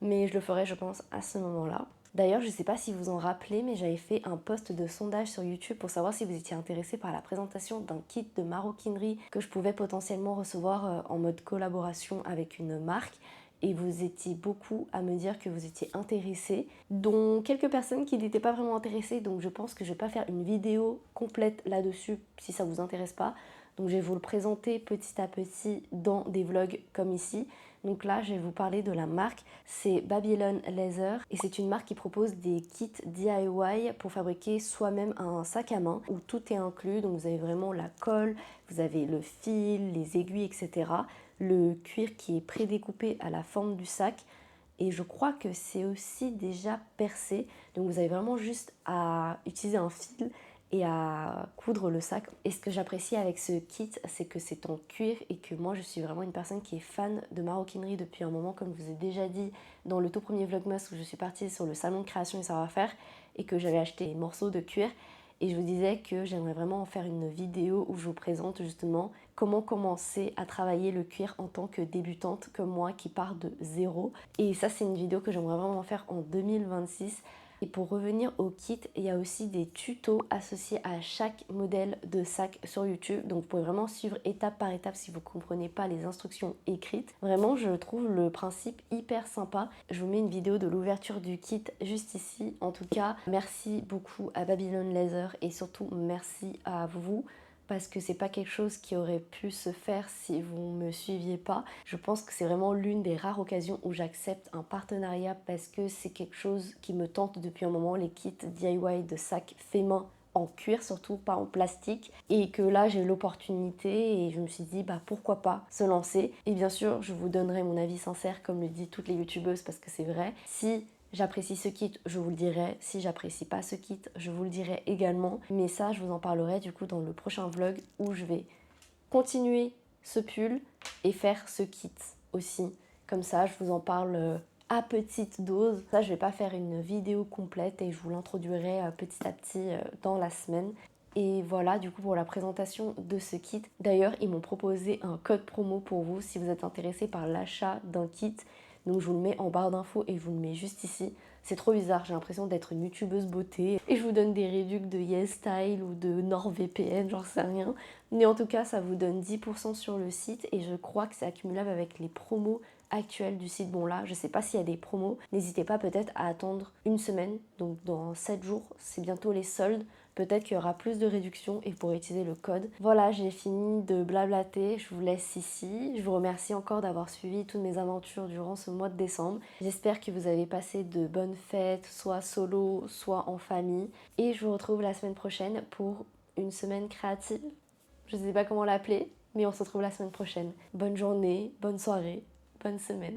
mais je le ferai je pense à ce moment-là. D'ailleurs, je ne sais pas si vous en rappelez, mais j'avais fait un post de sondage sur YouTube pour savoir si vous étiez intéressé par la présentation d'un kit de maroquinerie que je pouvais potentiellement recevoir en mode collaboration avec une marque. Et vous étiez beaucoup à me dire que vous étiez intéressés, dont quelques personnes qui n'étaient pas vraiment intéressées. Donc je pense que je ne vais pas faire une vidéo complète là-dessus si ça ne vous intéresse pas. Donc je vais vous le présenter petit à petit dans des vlogs comme ici. Donc là, je vais vous parler de la marque, c'est Babylon Leather et c'est une marque qui propose des kits DIY pour fabriquer soi-même un sac à main où tout est inclus. Donc vous avez vraiment la colle, vous avez le fil, les aiguilles, etc. Le cuir qui est prédécoupé à la forme du sac et je crois que c'est aussi déjà percé. Donc vous avez vraiment juste à utiliser un fil et à coudre le sac. Et ce que j'apprécie avec ce kit, c'est que c'est en cuir et que moi je suis vraiment une personne qui est fan de maroquinerie depuis un moment, comme je vous ai déjà dit dans le tout premier Vlogmas où je suis partie sur le salon de création et savoir-faire et que j'avais acheté des morceaux de cuir. Et je vous disais que j'aimerais vraiment en faire une vidéo où je vous présente justement comment commencer à travailler le cuir en tant que débutante comme moi qui part de zéro. Et ça, c'est une vidéo que j'aimerais vraiment faire en 2026. Et pour revenir au kit, il y a aussi des tutos associés à chaque modèle de sac sur YouTube. Donc vous pouvez vraiment suivre étape par étape si vous ne comprenez pas les instructions écrites. Vraiment, je trouve le principe hyper sympa. Je vous mets une vidéo de l'ouverture du kit juste ici. En tout cas, merci beaucoup à Babylon Leather et surtout merci à vous, parce que c'est pas quelque chose qui aurait pu se faire si vous me suiviez pas. Je pense que c'est vraiment l'une des rares occasions où j'accepte un partenariat parce que c'est quelque chose qui me tente depuis un moment, les kits DIY de sacs faits main en cuir, surtout pas en plastique, et que là j'ai eu l'opportunité et je me suis dit pourquoi pas se lancer. Et bien sûr je vous donnerai mon avis sincère comme le disent toutes les youtubeuses parce que c'est vrai. Si j'apprécie ce kit, je vous le dirai. Si j'apprécie pas ce kit, je vous le dirai également. Mais ça, je vous en parlerai du coup dans le prochain vlog où je vais continuer ce pull et faire ce kit aussi. Comme ça, je vous en parle à petite dose. Ça, je vais pas faire une vidéo complète et je vous l'introduirai petit à petit dans la semaine. Et voilà du coup pour la présentation de ce kit. D'ailleurs, ils m'ont proposé un code promo pour vous si vous êtes intéressé par l'achat d'un kit. Donc je vous le mets en barre d'infos et je vous le mets juste ici. C'est trop bizarre, j'ai l'impression d'être une youtubeuse beauté. Et je vous donne des réducs de YesStyle ou de NordVPN, j'en sais rien. Mais en tout cas, ça vous donne 10% sur le site et je crois que c'est accumulable avec les promos actuelles du site. Bon là, je sais pas s'il y a des promos. N'hésitez pas peut-être à attendre une semaine. Donc dans 7 jours, c'est bientôt les soldes. Peut-être qu'il y aura plus de réduction et vous pourrez utiliser le code. Voilà, j'ai fini de blablater, je vous laisse ici. Je vous remercie encore d'avoir suivi toutes mes aventures durant ce mois de décembre. J'espère que vous avez passé de bonnes fêtes, soit solo, soit en famille. Et je vous retrouve la semaine prochaine pour une semaine créative. Je ne sais pas comment l'appeler, mais on se retrouve la semaine prochaine. Bonne journée, bonne soirée, bonne semaine.